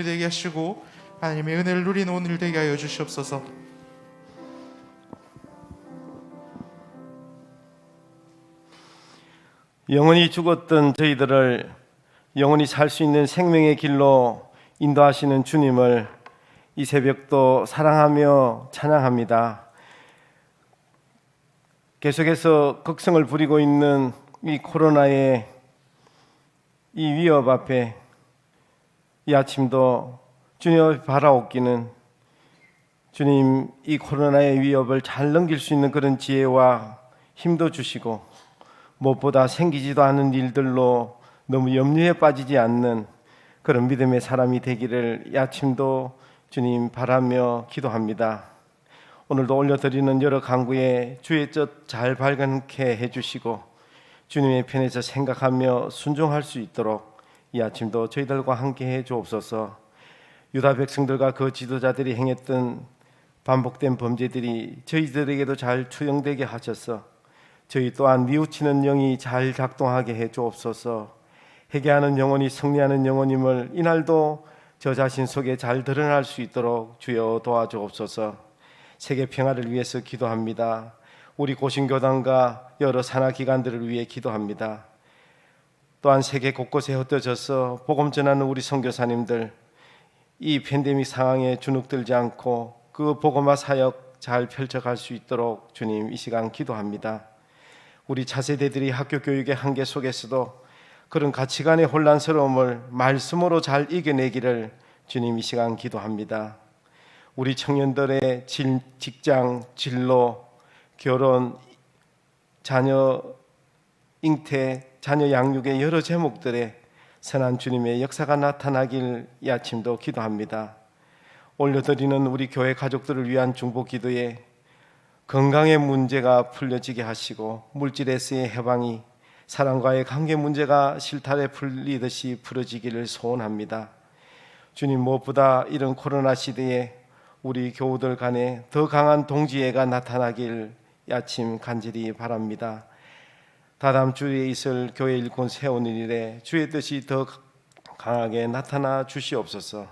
오늘 되게 하시고 하나님의 은혜를 누리는 오늘 되게 하여 주시옵소서. 영원히 죽었던 저희들을 영원히 살 수 있는 생명의 길로 인도하시는 주님을 이 새벽도 사랑하며 찬양합니다. 계속해서 극성을 부리고 있는 이 코로나의 이 위협 앞에 이 아침도 주님 앞에 바라옵기는 주님, 이 코로나의 위협을 잘 넘길 수 있는 그런 지혜와 힘도 주시고 무엇보다 생기지도 않은 일들로 너무 염려에 빠지지 않는 그런 믿음의 사람이 되기를 이 아침도 주님 바라며 기도합니다. 오늘도 올려드리는 여러 간구에 주의 뜻 잘 발견케 해주시고 주님의 편에서 생각하며 순종할 수 있도록 이 아침도 저희들과 함께 해 주옵소서. 유다 백성들과 그 지도자들이 행했던 반복된 범죄들이 저희들에게도 잘 투영되게 하셔서 저희 또한 뉘우치는 영이 잘 작동하게 해 주옵소서. 회개하는 영혼이 승리하는 영혼임을 이날도 저 자신 속에 잘 드러날 수 있도록 주여 도와주옵소서. 세계 평화를 위해서 기도합니다. 우리 고신교단과 여러 산하기관들을 위해 기도합니다. 또한 세계 곳곳에 흩어져서 복음 전하는 우리 선교사님들, 이 팬데믹 상황에 주눅들지 않고 그 복음화 사역 잘 펼쳐갈 수 있도록 주님 이 시간 기도합니다. 우리 차세대들이 학교 교육의 한계 속에서도 그런 가치관의 혼란스러움을 말씀으로 잘 이겨내기를 주님 이 시간 기도합니다. 우리 청년들의 직장, 진로, 결혼, 자녀 잉태, 자녀 양육의 여러 제목들에 선한 주님의 역사가 나타나길 이 아침도 기도합니다. 올려드리는 우리 교회 가족들을 위한 중보 기도에 건강의 문제가 풀려지게 하시고 물질에서의 해방이 사람과의 관계 문제가 실타래 풀리듯이 풀어지기를 소원합니다. 주님, 무엇보다 이런 코로나 시대에 우리 교우들 간에 더 강한 동지애가 나타나길 이 아침 간절히 바랍니다. 다다음 주에 있을 교회 일꾼 세우는 일에 주의 뜻이 더 강하게 나타나 주시옵소서.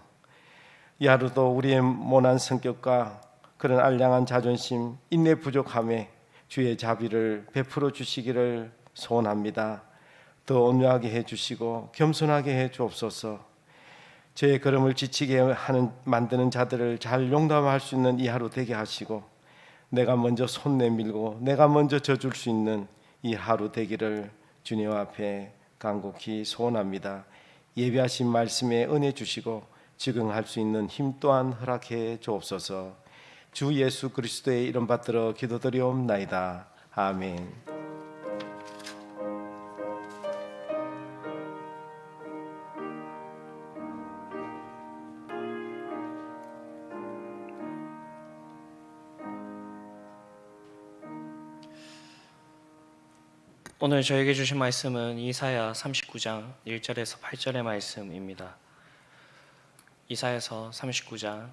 이 하루도 우리의 모난 성격과 그런 알량한 자존심, 인내 부족함에 주의 자비를 베풀어 주시기를 소원합니다. 더 온유하게 해주시고 겸손하게 해 주옵소서. 저의 걸음을 지치게 만드는 자들을 잘 용납할 수 있는 이 하루 되게 하시고 내가 먼저 손 내밀고 내가 먼저 져줄 수 있는 이 하루 되기를 주님 앞에 간곡히 소원합니다. 예비하신 말씀에 은혜 주시고 적응할 수 있는 힘 또한 허락해 주옵소서. 주 예수 그리스도의 이름 받들어 기도드리옵나이다. 아멘. 오늘 저에게 주신 말씀은 이사야 39장 1절에서 8절의 말씀입니다. 이사야서 39장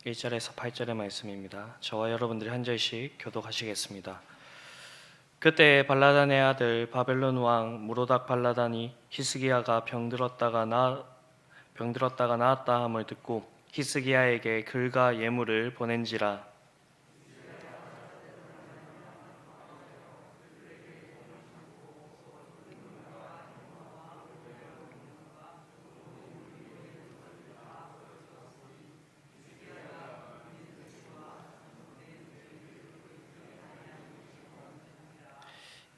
1절에서 8절의 말씀입니다. 저와 여러분들이 한 절씩 교독하시겠습니다. 그때 발라단의 아들 바벨론 왕 무로닥 발라단이 히스기야가 병들었다가 나았다 함을 듣고 히스기야에게 글과 예물을 보낸지라.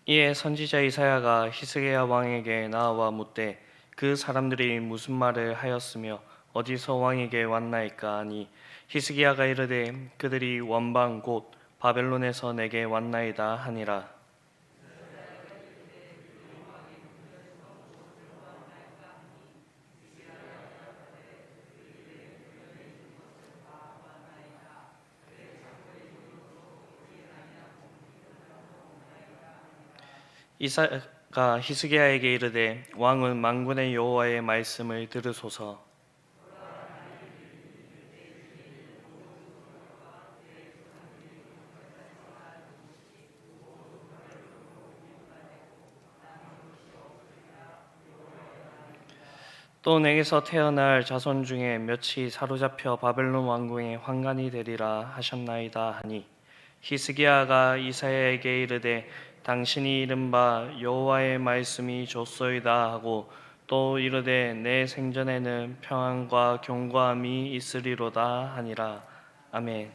이에 선지자 이사야가 히스기야 왕에게 나와 묻되 그 사람들이 무슨 말을 하였으며 어디서 왕에게 왔나이까 하니 히스기야가 이르되 그들이 원방 곧 바벨론에서 내게 왔나이다 하니라. 이사야가 히스기야에게 이르되 왕은 만군의 여호와의 말씀을 들으소서. 또 내게서 태어날 자손 중에 몇이 사로잡혀 바벨론 왕궁의 환관이 되리라 하셨나이다 하니 히스기야가 이사야에게 이르되 당신이 이른 바 여호와의 말씀이 좋소이다 하고 또 이르되 내 생전에는 평안과 견고함이 있으리로다 하니라. 아멘.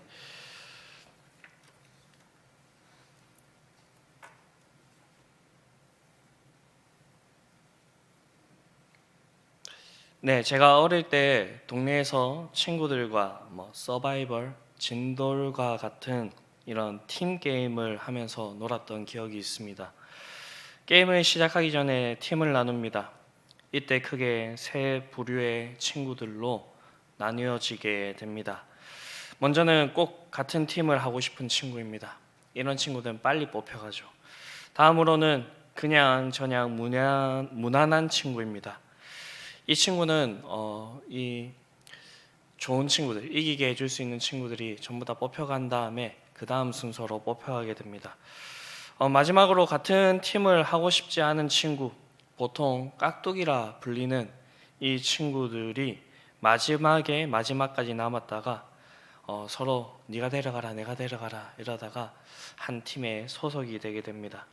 네, 제가 어릴 때 동네에서 친구들과 서바이벌, 진돌과 같은 이런 팀 게임을 하면서 놀았던 기억이 있습니다. 게임을 시작하기 전에 팀을 나눕니다. 이때 크게 세 부류의 친구들로 나뉘어지게 됩니다. 먼저는 꼭 같은 팀을 하고 싶은 친구입니다. 이런 친구들은 빨리 뽑혀가죠. 다음으로는 그냥 저냥 무난한 친구입니다. 이 친구는 이 좋은 친구들, 이기게 해줄 수 있는 친구들이 전부 다 뽑혀간 다음에 그 다음 순서로 뽑혀가게 됩니다. 마지막으로 같은 팀을 하고 싶지 않은 친구, 보통 깍두기라 불리는 이 친구들이 마지막까지 남았다가 서로 네가 데려가라 내가 데려가라 이러다가 한 팀에 소속이 되게 됩니다.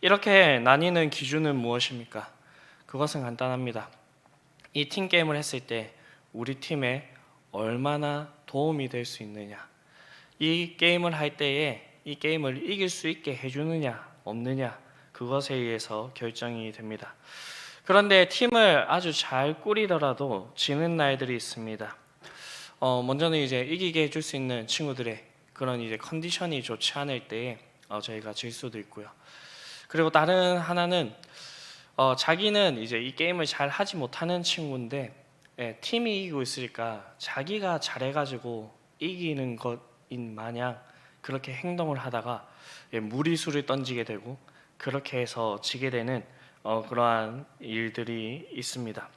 이렇게 나뉘는 기준은 무엇입니까? 그것은 간단합니다. 이 팀 게임을 했을 때 우리 팀에 얼마나 도움이 될 수 있느냐, 이 게임을 할 때에 이 게임을 이길 수 있게 해주느냐 없느냐, 그것에 의해서 결정이 됩니다. 그런데 팀을 아주 잘 꾸리더라도 지는 날들이 있습니다. 먼저는 이제 이기게 해줄 수 있는 친구들의 그런 이제 컨디션이 좋지 않을 때에 저희가 질 수도 있고요. 그리고 다른 하나는 자기는 이제 이 게임을 잘 하지 못하는 친구인데 팀이 이기고 있으니까 자기가 잘해가지고 이기는 것인 마냥 그렇게 행동을 하다가 무리수를 던지게 되고 그렇게 해서 지게 되는 그러한 일들이 있습니다.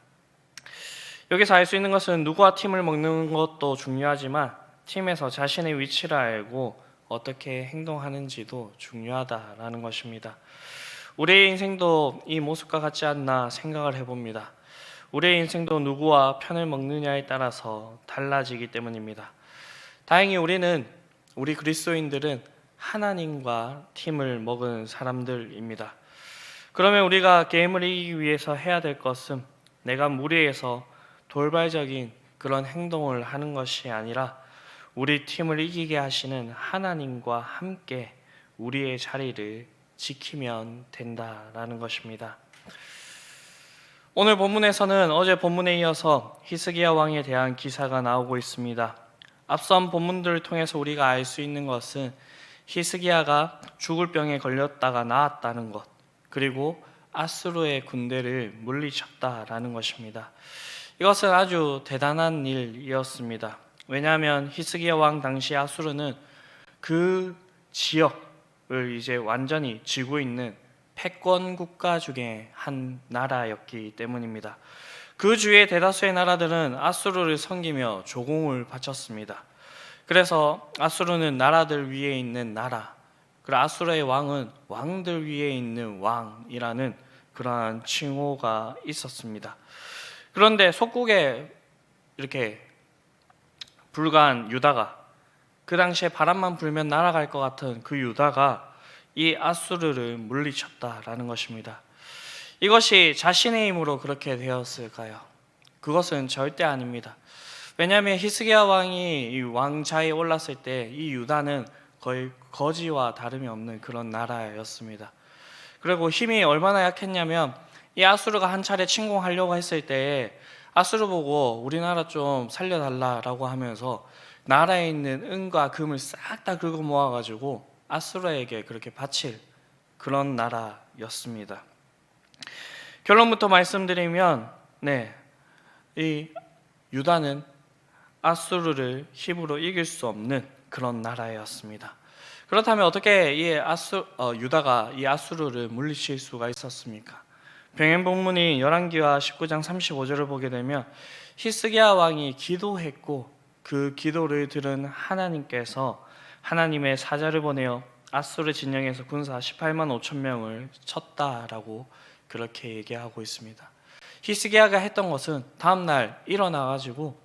여기서 알 수 있는 것은 누구와 팀을 먹는 것도 중요하지만 팀에서 자신의 위치를 알고 어떻게 행동하는지도 중요하다라는 것입니다. 우리의 인생도 이 모습과 같지 않나 생각을 해봅니다. 우리의 인생도 누구와 편을 먹느냐에 따라서 달라지기 때문입니다. 다행히 우리 그리스도인들은 하나님과 팀을 먹은 사람들입니다. 그러면 우리가 게임을 이기기 위해서 해야 될 것은 내가 무리해서 돌발적인 그런 행동을 하는 것이 아니라 우리 팀을 이기게 하시는 하나님과 함께 우리의 자리를 지키면 된다라는 것입니다. 오늘 본문에서는 어제 본문에 이어서 히스기야 왕에 대한 기사가 나오고 있습니다. 앞선 본문들을 통해서 우리가 알 수 있는 것은 히스기야가 죽을 병에 걸렸다가 나았다는 것, 그리고 아수르의 군대를 물리쳤다라는 것입니다. 이것은 아주 대단한 일이었습니다. 왜냐하면 히스기야 왕 당시 아수르는 그 지역을 이제 완전히 쥐고 있는 패권 국가 중에 한 나라였기 때문입니다. 그 주위의 대다수의 나라들은 아수르를 섬기며 조공을 바쳤습니다. 그래서 아수르는 나라들 위에 있는 나라, 그리고 아수르의 왕은 왕들 위에 있는 왕이라는 그러한 칭호가 있었습니다. 그런데 속국에 이렇게 불과한 유다가, 그 당시에 바람만 불면 날아갈 것 같은 그 유다가 이 아수르를 물리쳤다라는 것입니다. 이것이 자신의 힘으로 그렇게 되었을까요? 그것은 절대 아닙니다. 왜냐하면 히스기야 왕이 이 왕좌에 올랐을 때 이 유다는 거의 거지와 다름이 없는 그런 나라였습니다. 그리고 힘이 얼마나 약했냐면 이 아수르가 한 차례 침공하려고 했을 때 아수르 보고 우리나라 좀 살려달라라고 하면서 나라에 있는 은과 금을 싹 다 긁어 모아가지고 아수르에게 그렇게 바칠 그런 나라였습니다. 결론부터 말씀드리면 이 유다는 아수르를 힘으로 이길 수 없는 그런 나라였습니다. 그렇다면 어떻게 유다가 이 아수르를 물리칠 수가 있었습니까? 병행 본문이 열왕기하 19장 35절을 보게 되면 히스기야 왕이 기도했고 그 기도를 들은 하나님께서 하나님의 사자를 보내어 아수르 진영에서 군사 18만 5천 명을 쳤다라고 그렇게 얘기하고 있습니다. 히스기야가 했던 것은 다음날 일어나가지고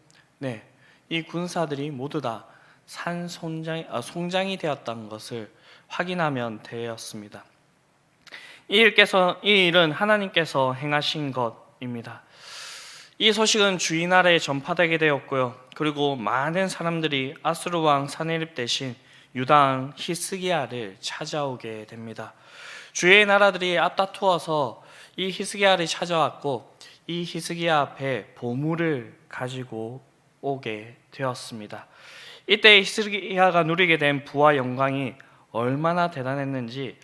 이 군사들이 모두 다 송장이 되었던 것을 확인하면 되었습니다. 이 일은 하나님께서 행하신 것입니다. 이 소식은 주위 나라에 전파되게 되었고요. 그리고 많은 사람들이 아수르 왕 사네립 대신 유다 왕 히스기야를 찾아오게 됩니다. 주위의 나라들이 앞다투어서 이 히스기야를 찾아왔고 이 히스기야 앞에 보물을 가지고 오게 되었습니다. 이때 히스기야가 누리게 된 부와 영광이 얼마나 대단했는지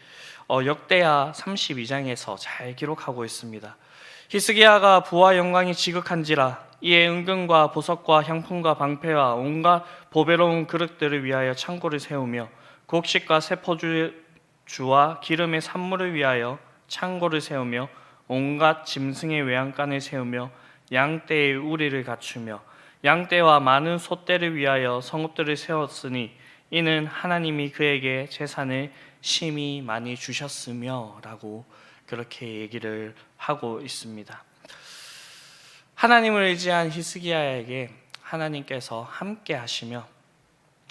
역대하 32장에서 잘 기록하고 있습니다. 히스기야가 부와 영광이 지극한지라 이에 은금과 보석과 향품과 방패와 온갖 보배로운 그릇들을 위하여 창고를 세우며 곡식과 세포주와 기름의 산물을 위하여 창고를 세우며 온갖 짐승의 외양간을 세우며 양떼의 우리를 갖추며 양떼와 많은 소떼를 위하여 성읍들을 세웠으니 이는 하나님이 그에게 재산을 심히 많이 주셨으며 라고 그렇게 얘기를 하고 있습니다. 하나님을 의지한 히스기야에게 하나님께서 함께 하시며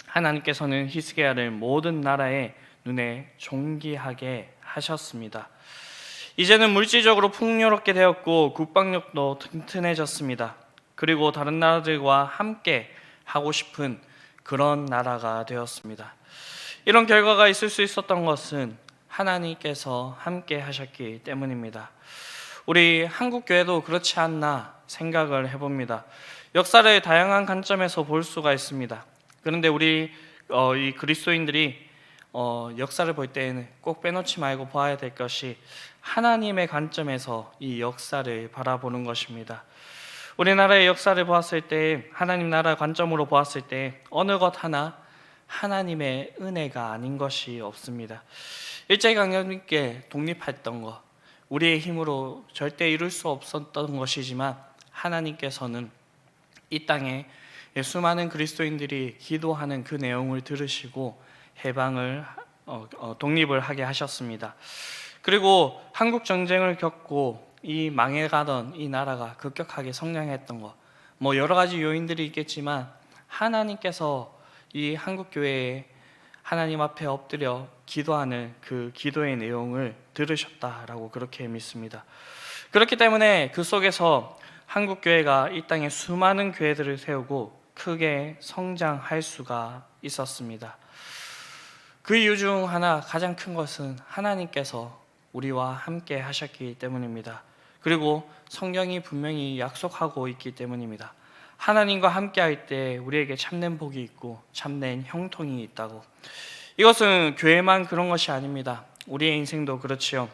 하나님께서는 히스기야를 모든 나라의 눈에 존귀하게 하셨습니다. 이제는 물질적으로 풍요롭게 되었고 국방력도 튼튼해졌습니다. 그리고 다른 나라들과 함께 하고 싶은 그런 나라가 되었습니다. 이런 결과가 있을 수 있었던 것은 하나님께서 함께 하셨기 때문입니다. 우리 한국교회도 그렇지 않나 생각을 해봅니다. 역사를 다양한 관점에서 볼 수가 있습니다. 그런데 우리 이 그리스도인들이 역사를 볼 때에는 꼭 빼놓지 말고 봐야 될 것이 하나님의 관점에서 이 역사를 바라보는 것입니다. 우리나라의 역사를 보았을 때, 하나님 나라 관점으로 보았을 때 어느 것 하나 하나님의 은혜가 아닌 것이 없습니다. 일제강점기에 독립했던 것, 우리의 힘으로 절대 이룰 수 없었던 것이지만 하나님께서는 이 땅에 수많은 그리스도인들이 기도하는 그 내용을 들으시고 해방을 독립을 하게 하셨습니다. 그리고 한국 전쟁을 겪고 이 망해가던 이 나라가 급격하게 성장했던 것, 여러 가지 요인들이 있겠지만 하나님께서 이 한국 교회에 하나님 앞에 엎드려 기도하는 그 기도의 내용을 들으셨다라고 그렇게 믿습니다. 그렇기 때문에 그 속에서 한국 교회가 이 땅에 수많은 교회들을 세우고 크게 성장할 수가 있었습니다. 그 이유 중 하나, 가장 큰 것은 하나님께서 우리와 함께 하셨기 때문입니다. 그리고 성경이 분명히 약속하고 있기 때문입니다. 하나님과 함께 할 때 우리에게 참된 복이 있고 참된 형통이 있다고. 이것은 교회만 그런 것이 아닙니다. 우리의 인생도 그렇지요.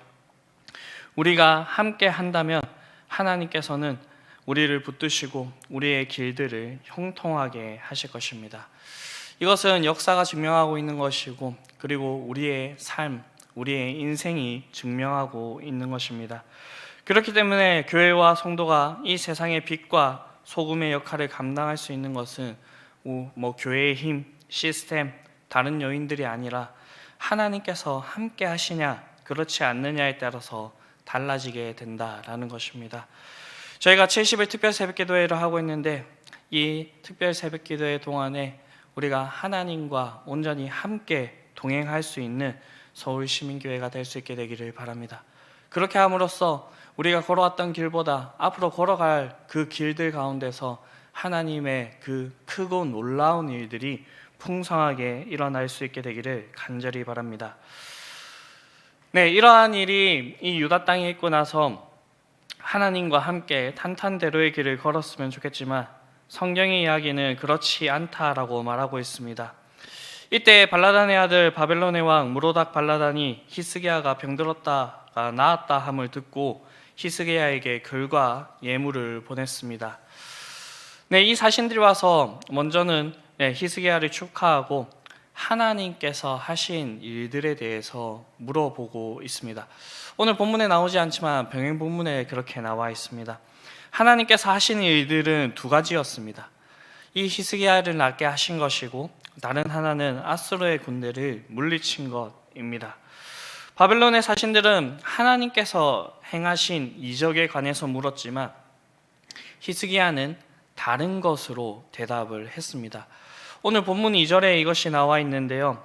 우리가 함께 한다면 하나님께서는 우리를 붙드시고 우리의 길들을 형통하게 하실 것입니다. 이것은 역사가 증명하고 있는 것이고, 그리고 우리의 삶, 우리의 인생이 증명하고 있는 것입니다. 그렇기 때문에 교회와 성도가 이 세상의 빛과 소금의 역할을 감당할 수 있는 것은 교회의 힘, 시스템, 다른 요인들이 아니라 하나님께서 함께 하시냐 그렇지 않느냐에 따라서 달라지게 된다라는 것입니다. 저희가 70일 특별 새벽기도회를 하고 있는데 이 특별 새벽기도회 동안에 우리가 하나님과 온전히 함께 동행할 수 있는 서울시민교회가 될 수 있게 되기를 바랍니다. 그렇게 함으로써 우리가 걸어왔던 길보다 앞으로 걸어갈 그 길들 가운데서 하나님의 그 크고 놀라운 일들이 풍성하게 일어날 수 있게 되기를 간절히 바랍니다. 이러한 일이 이 유다 땅에 있고 나서 하나님과 함께 탄탄대로의 길을 걸었으면 좋겠지만 성경의 이야기는 그렇지 않다라고 말하고 있습니다. 이때 발라단의 아들 바벨론의 왕 무로닥 발라단이 히스기야가 병들었다가 나았다 함을 듣고 히스기야에게 글과 예물을 보냈습니다. 이 사신들이 와서 먼저는 히스기야를 축하하고 하나님께서 하신 일들에 대해서 물어보고 있습니다. 오늘 본문에 나오지 않지만 병행 본문에 그렇게 나와 있습니다. 하나님께서 하신 일들은 두 가지였습니다. 이 히스기야를 낫게 하신 것이고 다른 하나는 아수르의 군대를 물리친 것입니다. 바벨론의 사신들은 하나님께서 행하신 이적에 관해서 물었지만 히스기야는 다른 것으로 대답을 했습니다. 오늘 본문 2절에 이것이 나와 있는데요.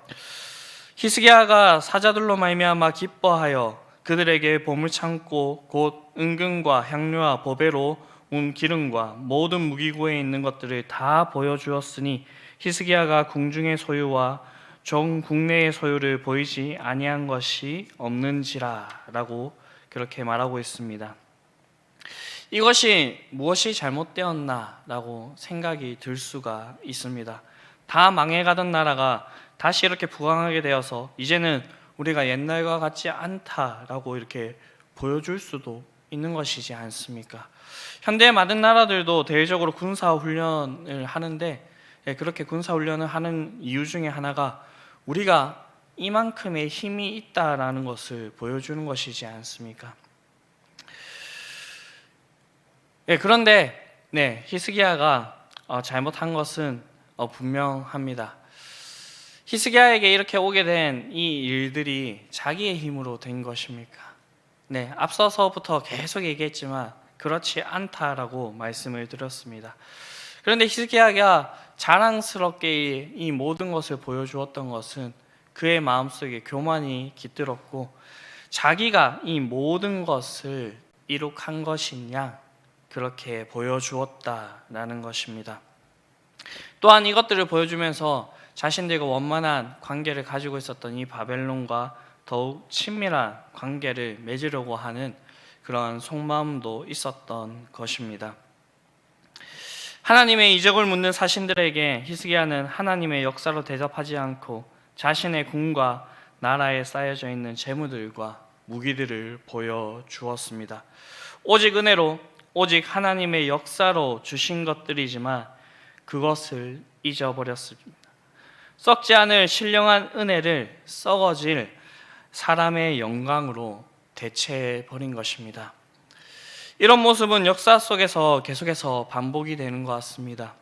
히스기야가 사자들로 말미암아 기뻐하여 그들에게 보물 창고 곧 은금과 향료와 보배로 운 기름과 모든 무기고에 있는 것들을 다 보여주었으니 히스기야가 궁중의 소유와 종 국내의 소유를 보이지 아니한 것이 없는지라라고 그렇게 말하고 있습니다. 이것이 무엇이 잘못되었나라고 생각이 들 수가 있습니다. 다 망해가던 나라가 다시 이렇게 부강하게 되어서 이제는 우리가 옛날과 같지 않다라고 이렇게 보여줄 수도 있는 것이지 않습니까? 현대의 많은 나라들도 대외적으로 군사훈련을 하는데 그렇게 군사훈련을 하는 이유 중에 하나가 우리가 이만큼의 힘이 있다라는 것을 보여주는 것이지 않습니까? 그런데 히스기야가 잘못한 것은 분명합니다. 히스기야에게 이렇게 오게 된 이 일들이 자기의 힘으로 된 것입니까? 앞서서부터 계속 얘기했지만 그렇지 않다라고 말씀을 드렸습니다. 그런데 히스기야가 자랑스럽게 이 모든 것을 보여주었던 것은 그의 마음속에 교만이 깃들었고 자기가 이 모든 것을 이룩한 것이냐 그렇게 보여주었다라는 것입니다. 또한 이것들을 보여주면서 자신들과 원만한 관계를 가지고 있었던 이 바벨론과 더욱 친밀한 관계를 맺으려고 하는 그런 속마음도 있었던 것입니다. 하나님의 이적을 묻는 사신들에게 히스기야는 하나님의 역사로 대접하지 않고 자신의 궁과 나라에 쌓여져 있는 재물들과 무기들을 보여주었습니다. 오직 은혜로 오직 하나님의 역사로 주신 것들이지만 그것을 잊어버렸습니다. 썩지 않을 신령한 은혜를 썩어질 사람의 영광으로 대체해버린 것입니다. 이런 모습은 역사 속에서 계속해서 반복이 되는 것 같습니다.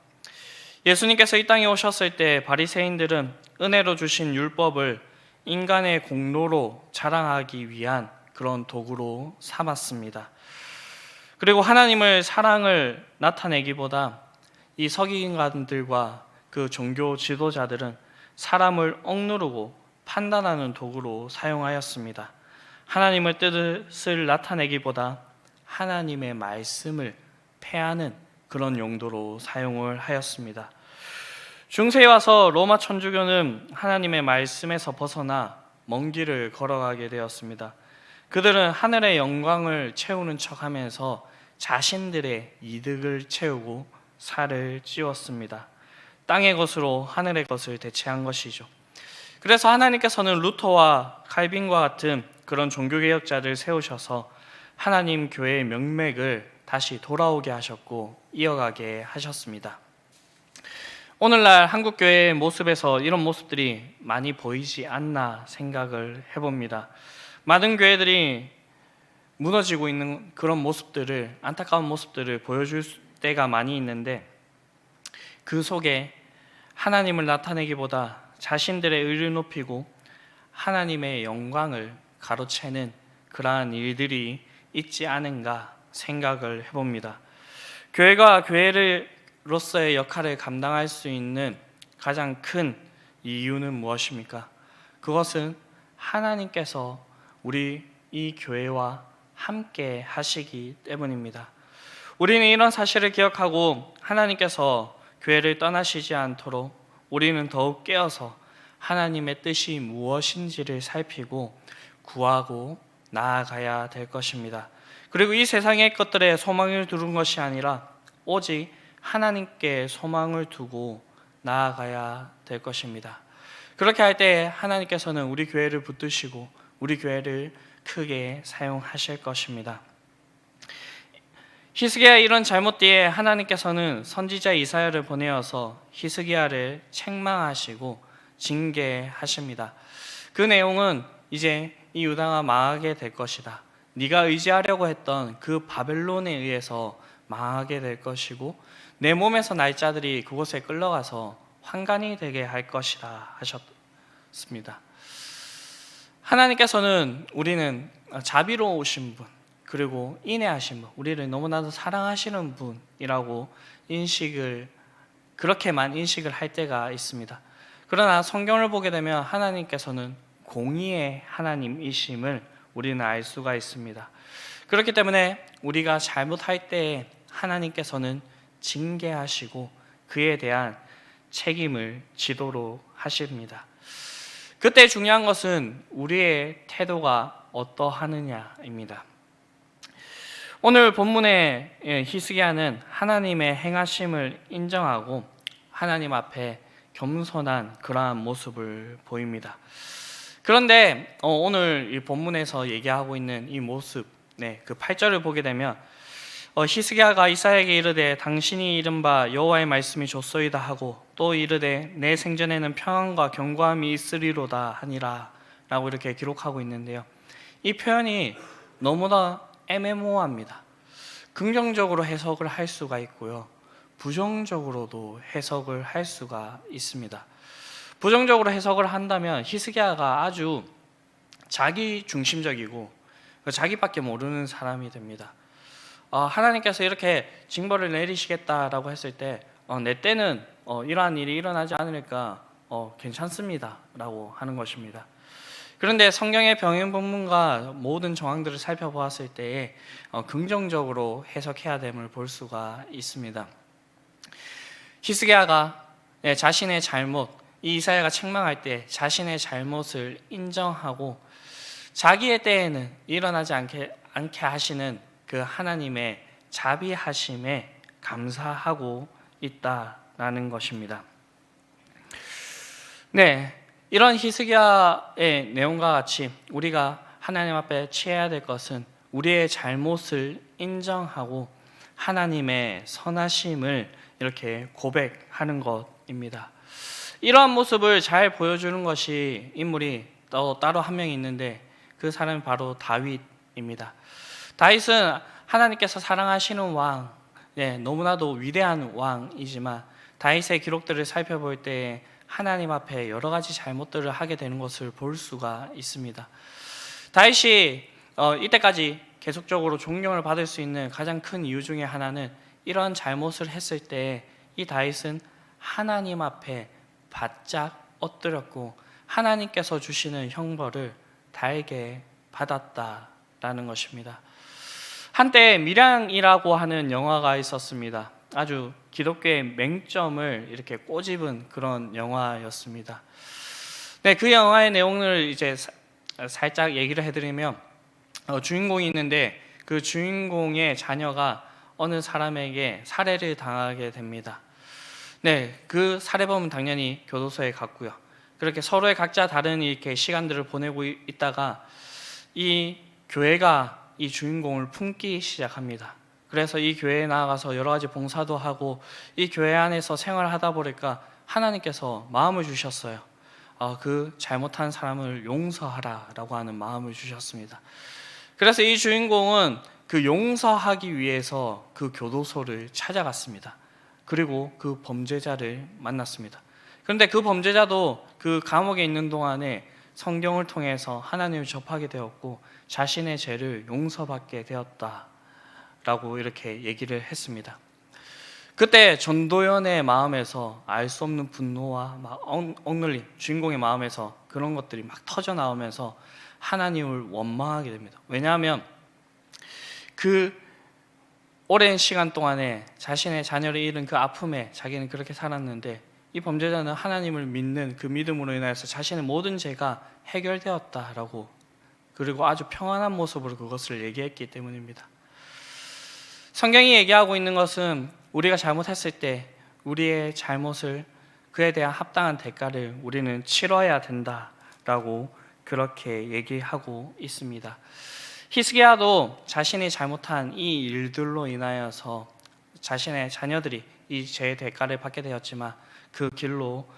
예수님께서 이 땅에 오셨을 때 바리새인들은 은혜로 주신 율법을 인간의 공로로 자랑하기 위한 그런 도구로 삼았습니다. 그리고 하나님의 사랑을 나타내기보다 이 서기관들과 그 종교 지도자들은 사람을 억누르고 판단하는 도구로 사용하였습니다. 하나님의 뜻을 나타내기보다 하나님의 말씀을 폐하는 그런 용도로 사용을 하였습니다. 중세에 와서 로마 천주교는 하나님의 말씀에서 벗어나 먼 길을 걸어가게 되었습니다. 그들은 하늘의 영광을 채우는 척하면서 자신들의 이득을 채우고 살을 찌웠습니다. 땅의 것으로 하늘의 것을 대체한 것이죠. 그래서 하나님께서는 루터와 칼빈과 같은 그런 종교개혁자를 세우셔서 하나님 교회의 명맥을 다시 돌아오게 하셨고 이어가게 하셨습니다. 오늘날 한국교회의 모습에서 이런 모습들이 많이 보이지 않나 생각을 해봅니다. 많은 교회들이 무너지고 있는 그런 모습들을, 안타까운 모습들을 보여줄 때가 많이 있는데 그 속에 하나님을 나타내기보다 자신들의 의를 높이고 하나님의 영광을 가로채는 그러한 일들이 있지 않은가 생각을 해봅니다. 교회가 교회로서의 역할을 감당할 수 있는 가장 큰 이유는 무엇입니까? 그것은 하나님께서 우리 이 교회와 함께 하시기 때문입니다. 우리는 이런 사실을 기억하고 하나님께서 교회를 떠나시지 않도록 우리는 더욱 깨어서 하나님의 뜻이 무엇인지를 살피고 구하고 나아가야 될 것입니다. 그리고 이 세상의 것들에 소망을 두는 것이 아니라 오직 하나님께 소망을 두고 나아가야 될 것입니다. 그렇게 할 때 하나님께서는 우리 교회를 붙드시고 우리 교회를 크게 사용하실 것입니다. 히스기야의 이런 잘못 뒤에 하나님께서는 선지자 이사야를 보내어서 히스기야를 책망하시고 징계하십니다. 그 내용은 이제 이 유다가 망하게 될 것이다. 네가 의지하려고 했던 그 바벨론에 의해서 망하게 될 것이고 내 몸에서 날 자들이 그곳에 끌려가서 환관이 되게 할 것이다 하셨습니다. 하나님께서는 우리는 자비로우신 분, 그리고 인애하신 분, 우리를 너무나도 사랑하시는 분이라고 그렇게만 인식을 할 때가 있습니다. 그러나 성경을 보게 되면 하나님께서는 공의의 하나님이심을 우리는 알 수가 있습니다. 그렇기 때문에 우리가 잘못할 때 하나님께서는 징계하시고 그에 대한 책임을 지도록 하십니다. 그때 중요한 것은 우리의 태도가 어떠하느냐입니다. 오늘 본문의 히스기야는 하나님의 행하심을 인정하고 하나님 앞에 겸손한 그러한 모습을 보입니다. 그런데 오늘 이 본문에서 얘기하고 있는 이 모습, 그 8절을 보게 되면 히스기야가 이사야에게 이르되 당신이 이른 바 여호와의 말씀이 좋소이다 하고 또 이르되 내 생전에는 평안과 견고함이 있으리로다 하니라 라고 이렇게 기록하고 있는데요. 이 표현이 너무나 애매모호합니다. 긍정적으로 해석을 할 수가 있고요, 부정적으로도 해석을 할 수가 있습니다. 부정적으로 해석을 한다면 히스기야가 아주 자기 중심적이고 자기밖에 모르는 사람이 됩니다. 하나님께서 이렇게 징벌을 내리시겠다라고 했을 때 내 때는 이러한 일이 일어나지 않으니까 괜찮습니다 라고 하는 것입니다. 그런데 성경의 병행 본문과 모든 정황들을 살펴보았을 때에 긍정적으로 해석해야 됨을 볼 수가 있습니다. 히스기야가 자신의 잘못, 이 이사야가 책망할 때 자신의 잘못을 인정하고 자기의 때에는 일어나지 않게 하시는 그 하나님의 자비하심에 감사하고 있다라는 것입니다. 이런 히스기야의 내용과 같이 우리가 하나님 앞에 취해야 될 것은 우리의 잘못을 인정하고 하나님의 선하심을 이렇게 고백하는 것입니다. 이러한 모습을 잘 보여주는 것이 인물이 따로 한 명이 있는데 그 사람이 바로 다윗입니다. 다윗은 하나님께서 사랑하시는 왕, 너무나도 위대한 왕이지만 다윗의 기록들을 살펴볼 때 하나님 앞에 여러 가지 잘못들을 하게 되는 것을 볼 수가 있습니다. 다윗이 이때까지 계속적으로 존경을 받을 수 있는 가장 큰 이유 중에 하나는 이런 잘못을 했을 때 이 다윗은 하나님 앞에 바짝 엎드렸고 하나님께서 주시는 형벌을 달게 받았다라는 것입니다. 한때 밀양이라고 하는 영화가 있었습니다. 아주 기독교의 맹점을 이렇게 꼬집은 그런 영화였습니다. 그 영화의 내용을 이제 살짝 얘기를 해드리면 주인공이 있는데 그 주인공의 자녀가 어느 사람에게 살해를 당하게 됩니다. 그 살해범은 당연히 교도소에 갔고요. 그렇게 서로의 각자 다른 이렇게 시간들을 보내고 있다가 이 교회가 이 주인공을 품기 시작합니다. 그래서 이 교회에 나아가서 여러 가지 봉사도 하고 이 교회 안에서 생활하다 보니까 하나님께서 마음을 주셨어요. 그 잘못한 사람을 용서하라라고 하는 마음을 주셨습니다. 그래서 이 주인공은 그 용서하기 위해서 그 교도소를 찾아갔습니다. 그리고 그 범죄자를 만났습니다. 그런데 그 범죄자도 그 감옥에 있는 동안에 성경을 통해서 하나님을 접하게 되었고 자신의 죄를 용서받게 되었다라고 이렇게 얘기를 했습니다. 그때 전도연의 마음에서 알 수 없는 분노와 막 억눌림, 주인공의 마음에서 그런 것들이 막 터져 나오면서 하나님을 원망하게 됩니다. 왜냐하면 그 오랜 시간 동안에 자신의 자녀를 잃은 그 아픔에 자기는 그렇게 살았는데 이 범죄자는 하나님을 믿는 그 믿음으로 인하여서 자신의 모든 죄가 해결되었다라고, 그리고 아주 평안한 모습으로 그것을 얘기했기 때문입니다. 성경이 얘기하고 있는 것은 우리가 잘못했을 때 우리의 잘못을, 그에 대한 합당한 대가를 우리는 치러야 된다라고 그렇게 얘기하고 있습니다. 히스기야도 자신이 잘못한 이 일들로 인하여서 자신의 자녀들이 이 죄의 대가를 받게 되었지만 그 길로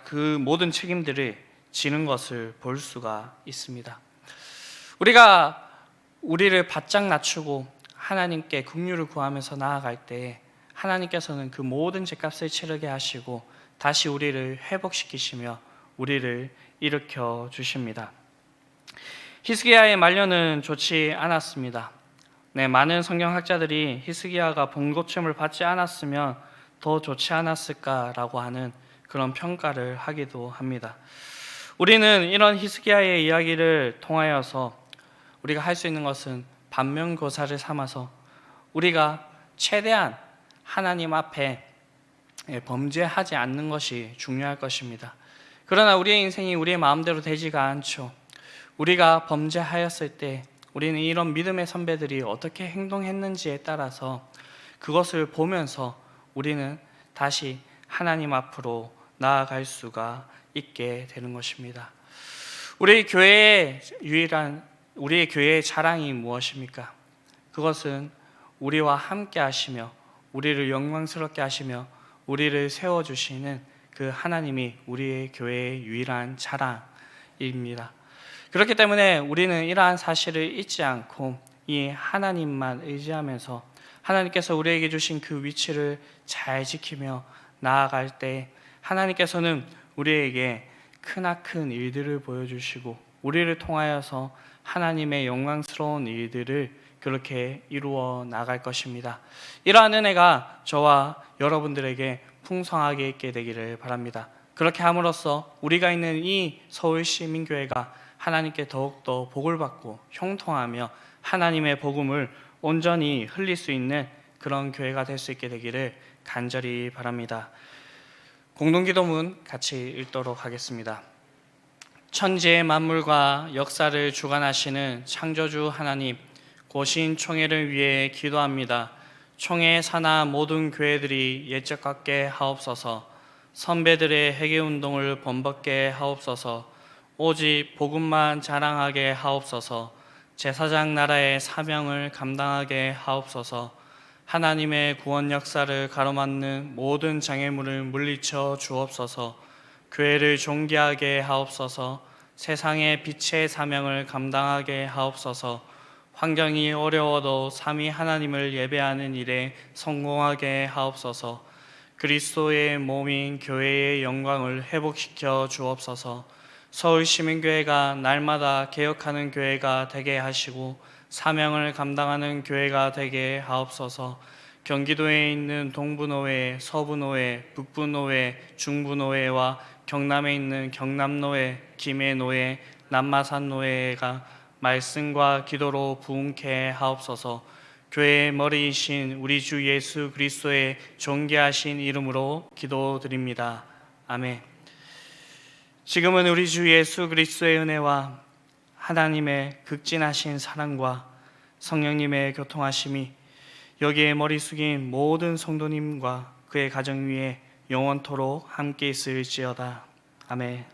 그 모든 책임들을 지는 것을 볼 수가 있습니다. 우리가 우리를 바짝 낮추고 하나님께 긍휼을 구하면서 나아갈 때 하나님께서는 그 모든 죄값을 치르게 하시고 다시 우리를 회복시키시며 우리를 일으켜 주십니다. 히스기야의 말년은 좋지 않았습니다. 네, 많은 성경학자들이 히스기야가 bon고침을 받지 않았으면 더 좋지 않았을까라고 하는 그런 평가를 하기도 합니다. 우리는 이런 히스기야의 이야기를 통하여서 우리가 할 수 있는 것은 반면교사를 삼아서 우리가 최대한 하나님 앞에 범죄하지 않는 것이 중요할 것입니다. 그러나 우리의 인생이 우리의 마음대로 되지가 않죠. 우리가 범죄하였을 때 우리는 이런 믿음의 선배들이 어떻게 행동했는지에 따라서 그것을 보면서 우리는 다시 하나님 앞으로 나아갈 수가 있게 되는 것입니다. 우리 교회의 자랑이 무엇입니까? 그것은 우리와 함께 하시며 우리를 영광스럽게 하시며 우리를 세워주시는 그 하나님이 우리의 교회의 유일한 자랑입니다. 그렇기 때문에 우리는 이러한 사실을 잊지 않고 이 하나님만 의지하면서 하나님께서 우리에게 주신 그 위치를 잘 지키며 나아갈 때 하나님께서는 우리에게 크나큰 일들을 보여주시고 우리를 통하여서 하나님의 영광스러운 일들을 그렇게 이루어 나갈 것입니다. 이러한 은혜가 저와 여러분들에게 풍성하게 있게 되기를 바랍니다. 그렇게 함으로써 우리가 있는 이 서울시민교회가 하나님께 더욱더 복을 받고 형통하며 하나님의 복음을 온전히 흘릴 수 있는 그런 교회가 될 수 있게 되기를 간절히 바랍니다. 공동기도문 같이 읽도록 하겠습니다. 천지의 만물과 역사를 주관하시는 창조주 하나님, 고신 총회를 위해 기도합니다. 총회 산하 모든 교회들이 옛적 같게 하옵소서. 선배들의 회개운동을 번복게 하옵소서. 오직 복음만 자랑하게 하옵소서. 제사장 나라의 사명을 감당하게 하옵소서. 하나님의 구원 역사를 가로막는 모든 장애물을 물리쳐 주옵소서. 교회를 존귀하게 하옵소서. 세상의 빛의 사명을 감당하게 하옵소서. 환경이 어려워도 삼위 하나님을 예배하는 일에 성공하게 하옵소서. 그리스도의 몸인 교회의 영광을 회복시켜 주옵소서. 서울시민교회가 날마다 개혁하는 교회가 되게 하시고 사명을 감당하는 교회가 되게 하옵소서. 경기도에 있는 동부노회, 서부노회, 북부노회, 중부노회와 경남에 있는 경남노회, 김해노회, 남마산노회가 말씀과 기도로 부흥케 하옵소서. 교회의 머리이신 우리 주 예수 그리스도의 존귀하신 이름으로 기도드립니다. 아멘. 지금은 우리 주 예수 그리스도의 은혜와 하나님의 극진하신 사랑과 성령님의 교통하심이 여기에 머리 숙인 모든 성도님과 그의 가정 위에 영원토록 함께 있을지어다. 아멘.